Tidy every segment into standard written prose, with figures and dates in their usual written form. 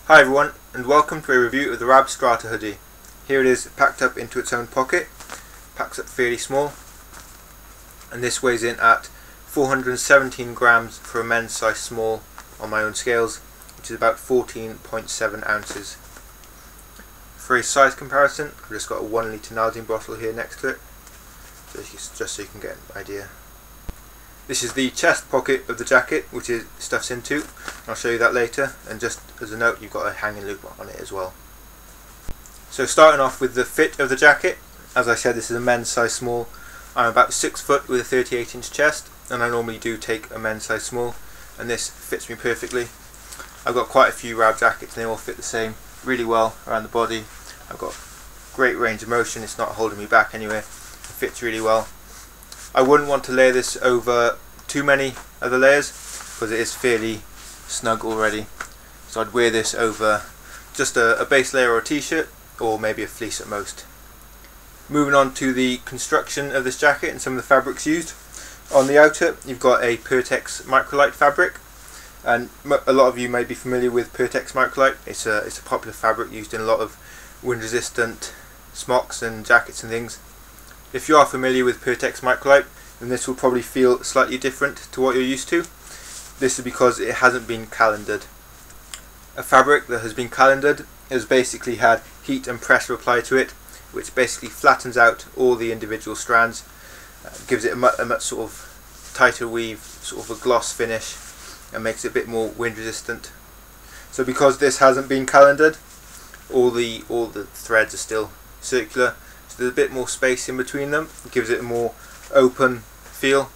Hi everyone, and welcome to a review of the Rab Strata Hoodie. Here it is packed up into its own pocket, packs up fairly small, and this weighs in at 417 grams for a men's size small on my own scales, which is about 14.7 ounces. For a size comparison, I've just got a 1 litre Nalgene bottle here next to it, just so you can get an idea. This is the chest pocket of the jacket, which it stuffs into. I'll show you that later, and just as a note, you've got a hanging loop on it as well. So starting off with the fit of the jacket, as I said, this is a men's size small. I'm about 6 foot with a 38-inch chest, and I normally do take a men's size small, and this fits me perfectly. I've got quite a few Rab jackets and they all fit the same really well around the body. I've got great range of motion, it's not holding me back anywhere, it fits really well. I wouldn't want to layer this over too many other layers because it is fairly snug already, so I'd wear this over just a base layer or a t-shirt, or maybe a fleece at most. Moving on to the construction of this jacket and some of the fabrics used. On the outer you've got a Polartec microlight fabric, and a lot of you may be familiar with Polartec microlight. It's a popular fabric used in a lot of wind resistant smocks and jackets and things. If you are familiar with Polartec microlight, then this will probably feel slightly different to what you're used to. This is because it hasn't been calendared. A fabric that has been calendared has basically had heat and pressure applied to it, which basically flattens out all the individual strands, gives it a much sort of tighter weave, sort of a gloss finish, and makes it a bit more wind resistant. So because this hasn't been calendared, all the threads are still circular. There's a bit more space in between them. It gives it a more open feel,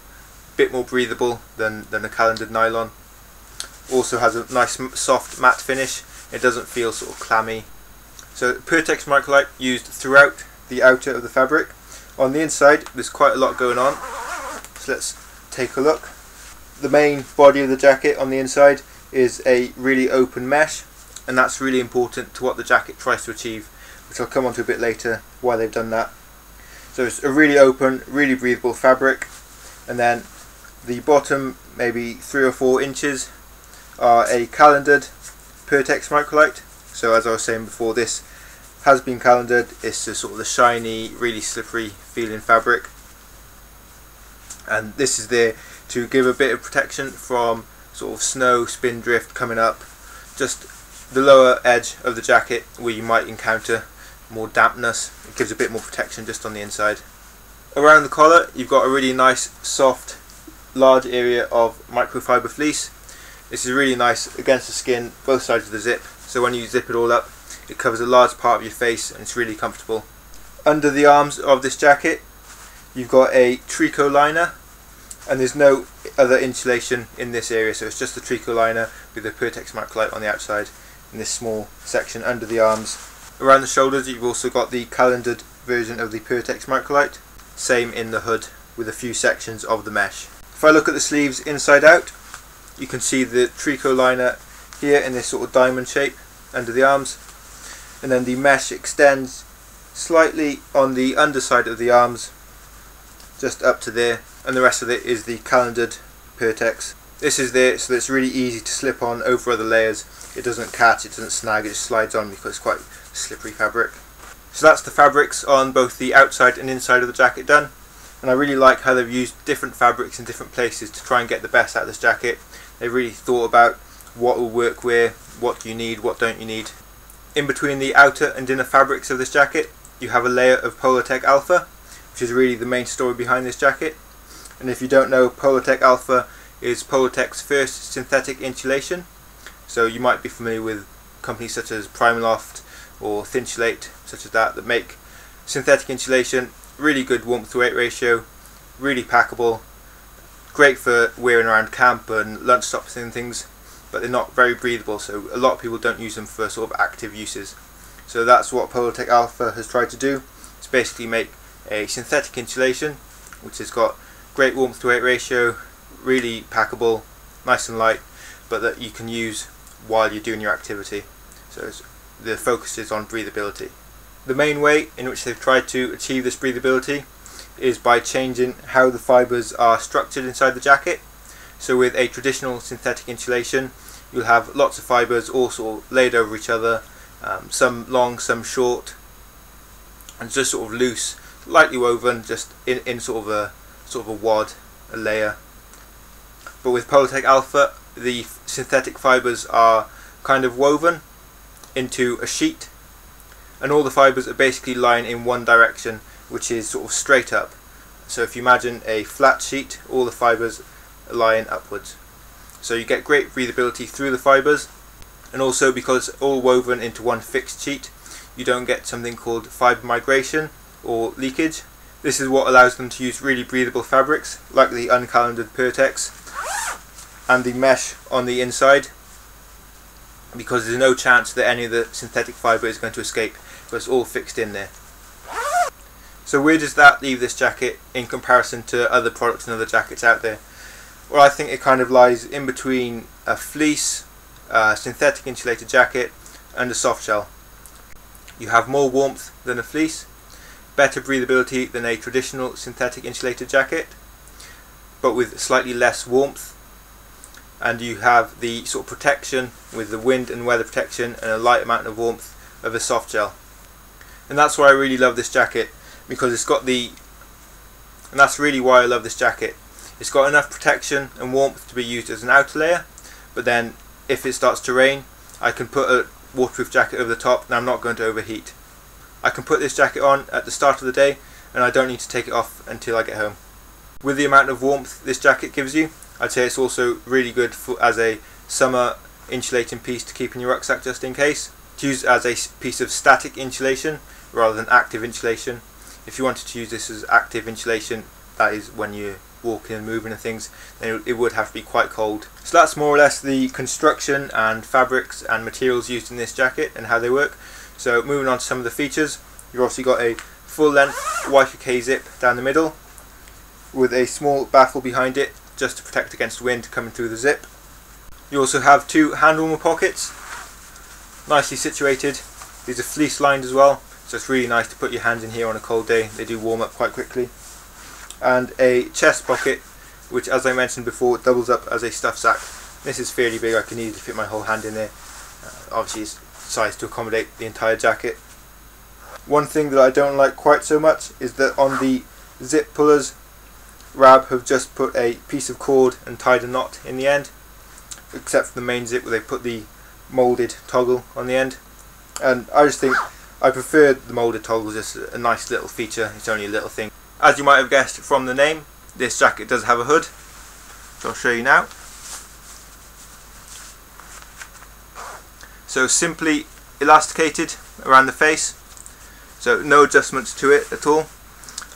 a bit more breathable than a calendared nylon. Also has a nice soft matte finish. It doesn't feel sort of clammy. So Polartec microlight used throughout the outer of the fabric. On the inside there's quite a lot going on, so let's take a look. The main body of the jacket on the inside is a really open mesh, and that's really important to what the jacket tries to achieve, which I'll come on to a bit later why they've done that. So it's a really open, really breathable fabric, and then the bottom maybe 3 or 4 inches are a calendared Polartec microlight. So as I was saying before, this has been calendared. It's just sort of the shiny, really slippery feeling fabric, and this is there to give a bit of protection from sort of snow, spin drift coming up, just the lower edge of the jacket where you might encounter more dampness. It gives a bit more protection just on the inside. Around the collar you've got a really nice soft large area of microfiber fleece. This is really nice against the skin, both sides of the zip, so when you zip it all up it covers a large part of your face and it's really comfortable. Under the arms of this jacket you've got a tricot liner, and there's no other insulation in this area, so it's just the tricot liner with the Polartec microlight on the outside in this small section under the arms. Around the shoulders you've also got the calendared version of the Polartec microlight, same in the hood with a few sections of the mesh. If I look at the sleeves inside out, you can see the tricot liner here in this sort of diamond shape under the arms, and then the mesh extends slightly on the underside of the arms just up to there, and the rest of it is the calendared Polartec. This is there so that it's really easy to slip on over other layers. It doesn't catch, it doesn't snag, it just slides on because it's quite slippery fabric. So that's the fabrics on both the outside and inside of the jacket done, and I really like how they've used different fabrics in different places to try and get the best out of this jacket. They really thought about what will work where, what do you need, what don't you need. In between the outer and inner fabrics of this jacket you have a layer of Polartec Alpha, which is really the main story behind this jacket. And if you don't know, Polartec Alpha is Polartec's first synthetic insulation. So you might be familiar with companies such as Primaloft or Thinsulate, such as that make synthetic insulation. Really good warmth to weight ratio, really packable, great for wearing around camp and lunch stops and things, but they're not very breathable, so a lot of people don't use them for sort of active uses. So that's what Polartec Alpha has tried to do. It's basically make a synthetic insulation which has got great warmth to weight ratio, really packable, nice and light, but that you can use while you're doing your activity. So the focus is on breathability. The main way in which they've tried to achieve this breathability is by changing how the fibres are structured inside the jacket. So with a traditional synthetic insulation you'll have lots of fibres all sort of laid over each other, some long, some short, and just sort of loose, lightly woven, just in sort of a wad, a layer. But with Polartec Alpha, the synthetic fibres are kind of woven into a sheet, and all the fibres are basically lying in one direction, which is sort of straight up. So if you imagine a flat sheet, all the fibres are lying upwards. So you get great breathability through the fibres, and also because it's all woven into one fixed sheet, you don't get something called fibre migration or leakage. This is what allows them to use really breathable fabrics like the uncalendared Pertex and the mesh on the inside, because there's no chance that any of the synthetic fibre is going to escape, but it's all fixed in there. So where does that leave this jacket in comparison to other products and other jackets out there? Well, I think it kind of lies in between a fleece, synthetic insulated jacket and a soft shell. You have more warmth than a fleece, better breathability than a traditional synthetic insulated jacket, but with slightly less warmth, and you have the sort of protection with the wind and weather protection and a light amount of warmth of a soft shell. And that's why I really love this jacket, because it's got and that's really why I love this jacket. It's got enough protection and warmth to be used as an outer layer, but then if it starts to rain, I can put a waterproof jacket over the top and I'm not going to overheat. I can put this jacket on at the start of the day and I don't need to take it off until I get home. With the amount of warmth this jacket gives you, I'd say it's also really good as a summer insulating piece to keep in your rucksack just in case. To use as a piece of static insulation rather than active insulation. If you wanted to use this as active insulation, that is when you're walking and moving and things, then it would have to be quite cold. So that's more or less the construction and fabrics and materials used in this jacket and how they work. So moving on to some of the features, you've obviously got a full length Y2K zip down the middle with a small baffle behind it just to protect against wind coming through the zip. You also have two hand warmer pockets, nicely situated. These are fleece lined as well, so it's really nice to put your hands in here on a cold day. They do warm up quite quickly. And a chest pocket, which, as I mentioned before, doubles up as a stuff sack. This is fairly big, I can easily fit my whole hand in there. Obviously it's sized to accommodate the entire jacket. One thing that I don't like quite so much is that on the zip pullers, Rab have just put a piece of cord and tied a knot in the end, except for the main zip where they put the moulded toggle on the end. And I just think I prefer the moulded toggle, just a nice little feature. It's only a little thing. As you might have guessed from the name, this jacket does have a hood, so I'll show you now. So simply elasticated around the face, so no adjustments to it at all.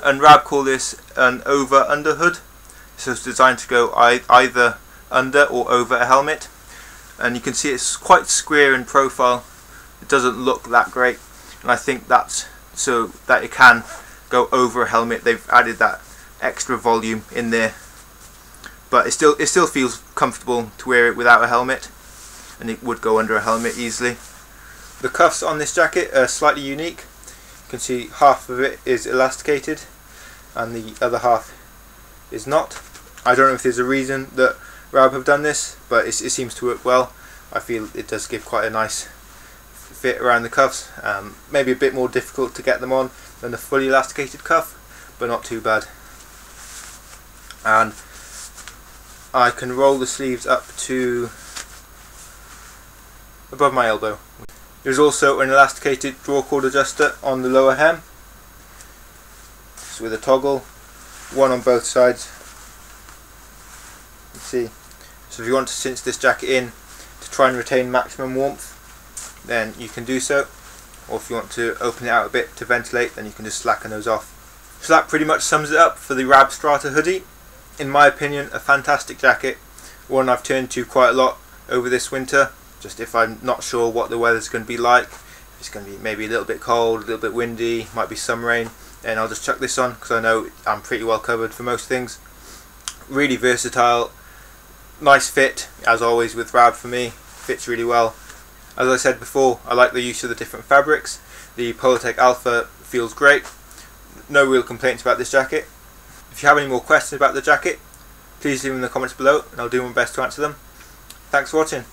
And Rab call this an over-under hood, so it's designed to go either under or over a helmet. And you can see it's quite square in profile, it doesn't look that great, and I think that's so that it can go over a helmet. They've added that extra volume in there, but it still feels comfortable to wear it without a helmet, and it would go under a helmet easily. The cuffs on this jacket are slightly unique. You can see half of it is elasticated and the other half is not. I don't know if there's a reason that Rab have done this, but it seems to work well. I feel it does give quite a nice fit around the cuffs. Maybe a bit more difficult to get them on than a fully elasticated cuff, but not too bad. And I can roll the sleeves up to above my elbow. There's also an elasticated draw cord adjuster on the lower hem, so with a toggle, one on both sides. You see, so if you want to cinch this jacket in to try and retain maximum warmth, then you can do so, or if you want to open it out a bit to ventilate, then you can just slacken those off. So that pretty much sums it up for the Rab Strata Hoodie. In my opinion, a fantastic jacket, one I've turned to quite a lot over this winter, just if I'm not sure what the weather's going to be like. If it's going to be maybe a little bit cold, a little bit windy, might be some rain, then I'll just chuck this on, because I know I'm pretty well covered for most things. Really versatile, nice fit, as always with Rab for me, fits really well. As I said before, I like the use of the different fabrics. The Polartec Alpha feels great, no real complaints about this jacket. If you have any more questions about the jacket, please leave them in the comments below and I'll do my best to answer them. Thanks for watching.